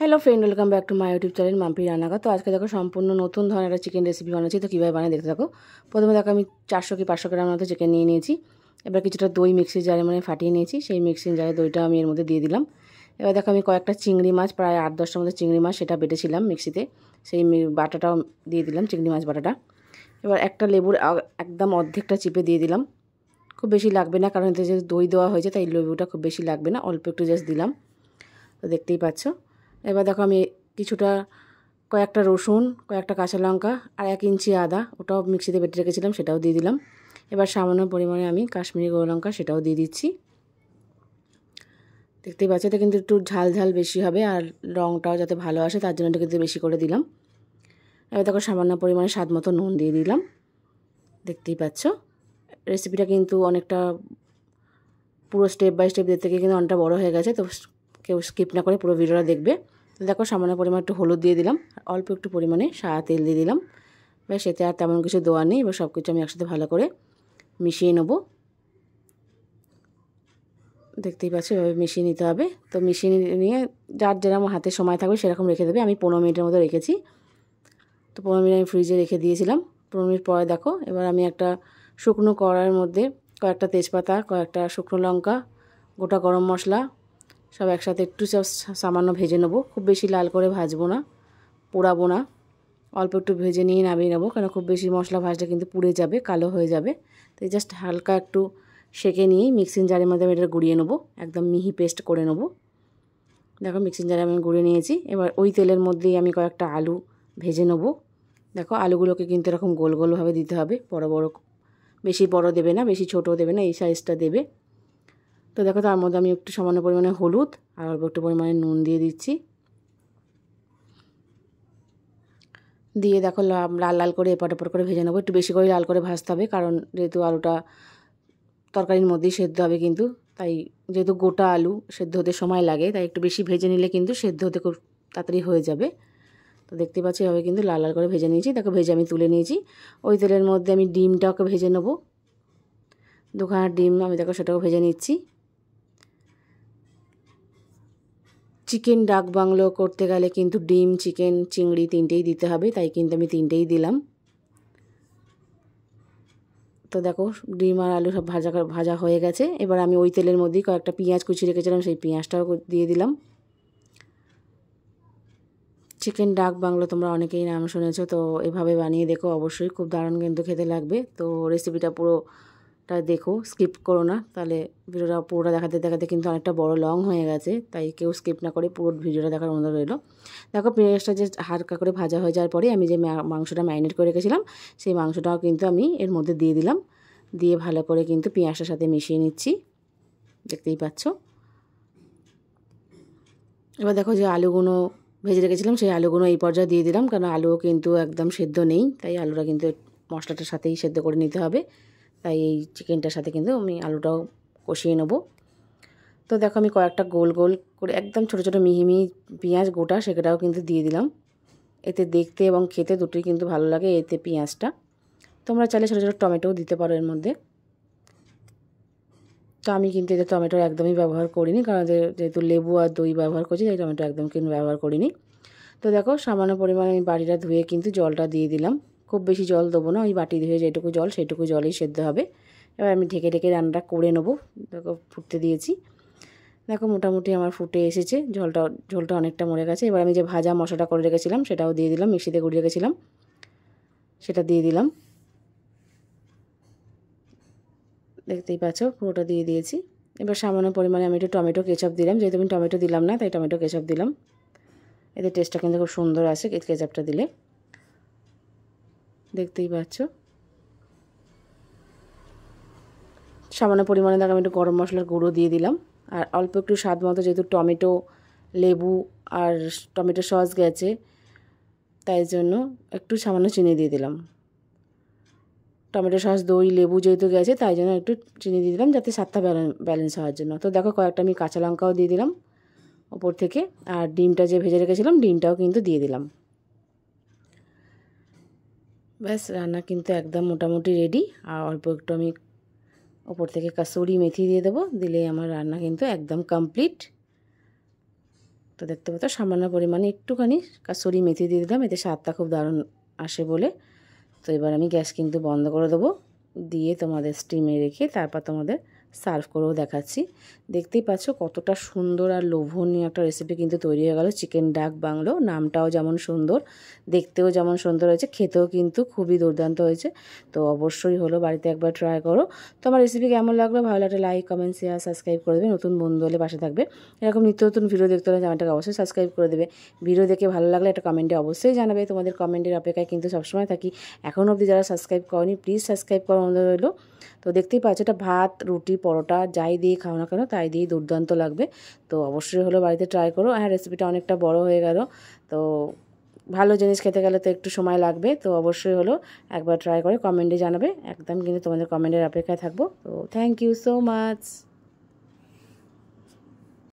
Hello friend, welcome back to my YouTube channel Mampi রান্নাঘর। তো আজকে দেখো সম্পূর্ণ নতুন ধরনের একটা চিকেন রেসিপি বানাচ্ছি। তো কীভাবে বানাই দেখতে থাকো। প্রথমে দেখো আমি 400 কি 500 গ্রাম মতো চিকেন নিয়ে নিয়েছি। এবার কিছুটা দই মিক্সির জারে ফাটিয়ে নিয়েছি। সেই মিক্সির জারে দইটা আমি এর মধ্যে দিয়ে দিলাম। এবার দেখো আমি কয়েকটা চিংড়ি মাছ, প্রায় 8-10টার মতো চিংড়ি মাছ, সেটা বেটেছিলাম মিক্সিতে। সেই বাটাটাও দিয়ে দিলাম, চিংড়ি মাছ বাটাটা। এবার একটা লেবুর একদম অর্ধেকটা চিপে দিয়ে দিলাম। খুব বেশি লাগবে না, কারণ এতে যে দই দেওয়া হয়েছে তাই লেবুটা খুব বেশি লাগবে না, অল্প একটু জাস্ট দিলাম। তো দেখতেই পাচ্ছ। এবার দেখো আমি কিছুটা কয়েকটা রসুন, কয়েকটা কাঁচা লঙ্কা আর 1 ইঞ্চি আদা, ওটাও মিক্সিতে বেটে রেখেছিলাম, সেটাও দিয়ে দিলাম। এবার সামান্য পরিমাণে আমি কাশ্মীরি গোল লঙ্কা সেটাও দিয়ে দিচ্ছি। দেখতেই পাচ্ছ, এটা কিন্তু একটু ঝাল ঝাল বেশি হবে, আর রঙটাও যাতে ভালো আসে তার জন্য এটা কিন্তু বেশি করে দিলাম। এবার দেখো সামান্য পরিমাণে স্বাদ মতো নুন দিয়ে দিলাম। দেখতেই পাচ্ছ, রেসিপিটা কিন্তু অনেকটা পুরো স্টেপ বাই স্টেপ দেখতে গিয়ে কিন্তু অনেকটা বড়ো হয়ে গেছে। তো কেউ স্কিপ না করে পুরো ভিডিওটা দেখবে। দেখো সামান্য পরিমাণ একটু হলুদ দিয়ে দিলাম, অল্প একটু পরিমাণে সাদা তেল দিয়ে দিলাম। ব্যাস, এতে আর তেমন কিছু দেওয়া নেই। এবার সব কিছু আমি একসাথে ভালো করে মিশিয়ে নেব। দেখতেই পাচ্ছি, এভাবে মিশিয়ে নিতে হবে। তো মিশিয়ে নিয়ে যার যেরকম হাতে সময় থাকবে সেরকম রেখে দেবে। আমি 15 মিনিটের মতো রেখেছি। তো 15 মিনিট আমি ফ্রিজে রেখে দিয়েছিলাম। 15 মিনিট পরে দেখো, এবার আমি একটা শুকনো কড়াইয়ের মধ্যে কয়েকটা তেজপাতা, কয়েকটা শুকনো লঙ্কা, গোটা গরম মশলা সব একসাথে একটু সামান্য ভেজে নেবো। খুব বেশি লাল করে ভাজবো না, পোড়াবো না, অল্প একটু ভেজে নিয়ে নামিয়ে নেবো। কেন খুব বেশি মশলা ভাজলে কিন্তু পুড়ে যাবে, কালো হয়ে যাবে। তো জাস্ট হালকা একটু সেঁকে নিয়েই মিক্সিং জারের মধ্যে আমি এটা গুঁড়িয়ে নেবো, একদম মিহি পেস্ট করে নেবো। দেখো মিক্সিং জারে আমি গুঁড়িয়ে নিয়েছি। এবার ওই তেলের মধ্যেই আমি কয়েকটা আলু ভেজে নেবো। দেখো আলুগুলোকে কিন্তু এরকম গোল গোলভাবে দিতে হবে, বড় বড়, বেশি বড় দেবে না, বেশি ছোটও দেবে না, এই সাইজটা দেবে। তো দেখো তার মধ্যে আমি একটু সামান্য পরিমাণে হলুদ আর অল্প একটু পরিমাণে নুন দিয়ে দিচ্ছি। দিয়ে দেখো লাল লাল করে এপাট ওপর করে ভেজে নেবো। একটু বেশি করে লাল করে ভাজতে হবে, কারণ যেহেতু আলুটা তরকারির মধ্যেই সেদ্ধ হবে কিন্তু, তাই যেহেতু গোটা আলু সেদ্ধ হতে সময় লাগে, তাই একটু বেশি ভেজে নিলে কিন্তু সেদ্ধ হতে খুব তাড়াতাড়ি হয়ে যাবে। তো দেখতে পাচ্ছি এভাবে কিন্তু লাল লাল করে ভেজে নিয়েছি। দেখো ভেজে আমি তুলে নিয়েছি। ওই তেলের মধ্যে আমি ডিমটাকে ভেজে নেবো। 2খানা ডিম আমি দেখো সেটাও ভেজে নিচ্ছি। চিকেন ডাক বাংলো করতে গেলে কিন্তু ডিম, চিকেন, চিংড়ি তিনটেই দিতে হবে, তাই কিন্তু আমি তিনটেই দিলাম। তো দেখো ডিম আর আলু সব ভাজা হয়ে গেছে। এবার আমি ওই তেলের মধ্যেই কয়েকটা পেঁয়াজ কুচি রেখেছিলাম, সেই পেঁয়াজটাও দিয়ে দিলাম। চিকেন ডাক বাংলো তোমরা অনেকেই নাম শুনেছো, তো এভাবে বানিয়ে দেখো, অবশ্যই খুব দারুণ কিন্তু খেতে লাগবে। তো রেসিপিটা পুরোটা দেখো, স্কিপ করো না, তাহলে ভিডিওটা পুরোটা দেখাতে দেখাতে কিন্তু অনেকটা বড় লং হয়ে গেছে, তাই কেউ স্কিপ না করে পুরো ভিডিওটা দেখার অনুরোধ রইল। দেখো পেঁয়াজটা যে হালকা করে ভাজা হয়ে যাওয়ার পরে আমি যে মাংসটা ম্যারিনেট করে রেখেছিলাম সেই মাংসটাও কিন্তু আমি এর মধ্যে দিয়ে দিলাম। দিয়ে ভালো করে কিন্তু পেঁয়াজটার সাথে মিশিয়ে নিচ্ছি, দেখতেই পাচ্ছ। এবার দেখো যে আলুগুলো ভেজে রেখেছিলাম সেই আলুগুলো এই পর্যায়ে দিয়ে দিলাম, কারণ আলুও কিন্তু একদম সেদ্ধ নেই, তাই আলুটা কিন্তু মশলাটার সাথেই সেদ্ধ করে নিতে হবে। তাই এই চিকেনটার সাথে কিন্তু আমি আলুটাও কষিয়ে নেব। তো দেখো আমি কয়েকটা গোল গোল করে একদম ছোটো ছোটো মিহি মিহি পেঁয়াজ গোটা সেটাও কিন্তু দিয়ে দিলাম। এতে দেখতে এবং খেতে দুটোই কিন্তু ভালো লাগে এতে পেঁয়াজটা। তোমরা চাইলে ছোটো ছোটো টমেটোও দিতে পারো এর মধ্যে। তো আমি কিন্তু এতে টমেটো একদমই ব্যবহার করিনি, কারণ যেহেতু লেবু আর দই ব্যবহার করছি, তাই টমেটো একদম কিন্তু ব্যবহার করিনি। তো দেখো সামান্য পরিমাণে আমি বাটিটা ধুয়ে কিন্তু জলটা দিয়ে দিলাম। খুব বেশি জল দেবো না, ওই বাটি ধুয়ে যেটুকু জল সেইটুকু জলেই সেদ্ধ হবে। এবার আমি ঢেকে ঢেকে রান্নাটা করে নেবো। দেখো ফুটতে দিয়েছি, দেখো মোটামুটি আমার ফুটে এসেছে, ঝোলটা অনেকটা মরে গেছে। এবার আমি যে ভাজা মশলাটা করে রেখেছিলাম সেটাও দিয়ে দিলাম, মিক্সিতে গুঁড়িয়ে রেখেছিলাম সেটা দিয়ে দিলাম। দেখতেই পাচ্ছ পুরোটা দিয়ে দিয়েছি। এবার সামান্য পরিমাণে আমি একটু টমেটো কেচাপ দিলাম, যেহেতু আমি টমেটো দিলাম না তাই টমেটো কেচাপ দিলাম। এতে টেস্টটা কিন্তু খুব সুন্দর আসে কেচাপটা দিলে, দেখতেই পাচ্ছ। সামান্য পরিমাণে দেখো আমি একটু গরম মশলার গুঁড়ো দিয়ে দিলাম, আর অল্প একটু স্বাদ মতো, যেহেতু টমেটো, লেবু আর টমেটো সস গেছে তাই জন্য একটু সামান্য চিনি দিয়ে দিলাম। টমেটো সস, দই, লেবু যেহেতু গেছে তাই জন্য একটু চিনি দিয়ে দিলাম, যাতে স্বাদটা ব্যালেন্স হওয়ার জন্য। তো দেখো কয়েকটা আমি কাঁচা লঙ্কাও দিয়ে দিলাম ওপর থেকে, আর ডিমটা যে ভেজে রেখেছিলাম ডিমটাও কিন্তু দিয়ে দিলাম। ব্যাস রান্না কিন্তু একদম মোটামুটি রেডি। আর অল্প একটু আমি ওপর থেকে কাসুরি মেথি দিয়ে দেবো, দিলেই আমার রান্না কিন্তু একদম কমপ্লিট। তো দেখতে পাচ্ছ সামান্য পরিমাণে একটুখানি কাসুরি মেথি দিয়ে দিলাম, এতে স্বাদটা খুব দারুণ আসে বলে। তো এবার আমি গ্যাস কিন্তু বন্ধ করে দেবো, দিয়ে তোমাদের স্টিমে রেখে তারপর তোমাদের সার্ভ করেও দেখাচ্ছি। দেখতেই পাচ্ছ কতটা সুন্দর আর লোভনীয় একটা রেসিপি কিন্তু তৈরি হয়ে গেল। চিকেন ডাক বাংলো, নামটাও যেমন সুন্দর, দেখতেও যেমন সুন্দর হয়েছে, খেতেও কিন্তু খুবই দুর্দান্ত হয়েছে। তো অবশ্যই হলো বাড়িতে একবার ট্রাই করো। তো আমার রেসিপি কেমন লাগলো, ভালো লাগলে লাইক, কমেন্ট, শেয়ার, সাবস্ক্রাইব করে দেবে। নতুন বন্ধু হলে পাশে থাকবে। এরকম নিত্য নতুন ভিডিও দেখতে হলে চ্যানেলটাকে অবশ্যই সাবস্ক্রাইব করে দেবে। ভিডিও দেখে ভালো লাগলে একটা কমেন্টে অবশ্যই জানাবে। তোমাদের কমেন্টের অপেক্ষায় কিন্তু সবসময় থাকি। এখনও অবধি যারা সাবস্ক্রাইব করনি প্লিজ সাবস্ক্রাইব করো, অনুরোধ রইল। তো দেখতেই পাচ্ছ এটা ভাত, রুটি, পরোটা যাই দিয়ে খাও না কেন তাই দিয়ে দুর্দান্ত লাগবে। তো অবশ্যই হলো বাড়িতে ট্রাই করো। হ্যাঁ, রেসিপিটা অনেকটা বড় হয়ে গেল, তো ভালো জিনিস খেতে গেলে তো একটু সময় লাগবে। তো অবশ্যই হলো একবার ট্রাই করে কমেন্টে জানাবে। একদম কিন্তু তোমাদের কমেন্টের অপেক্ষায় থাকবো। তো থ্যাংক ইউ সো মাচ।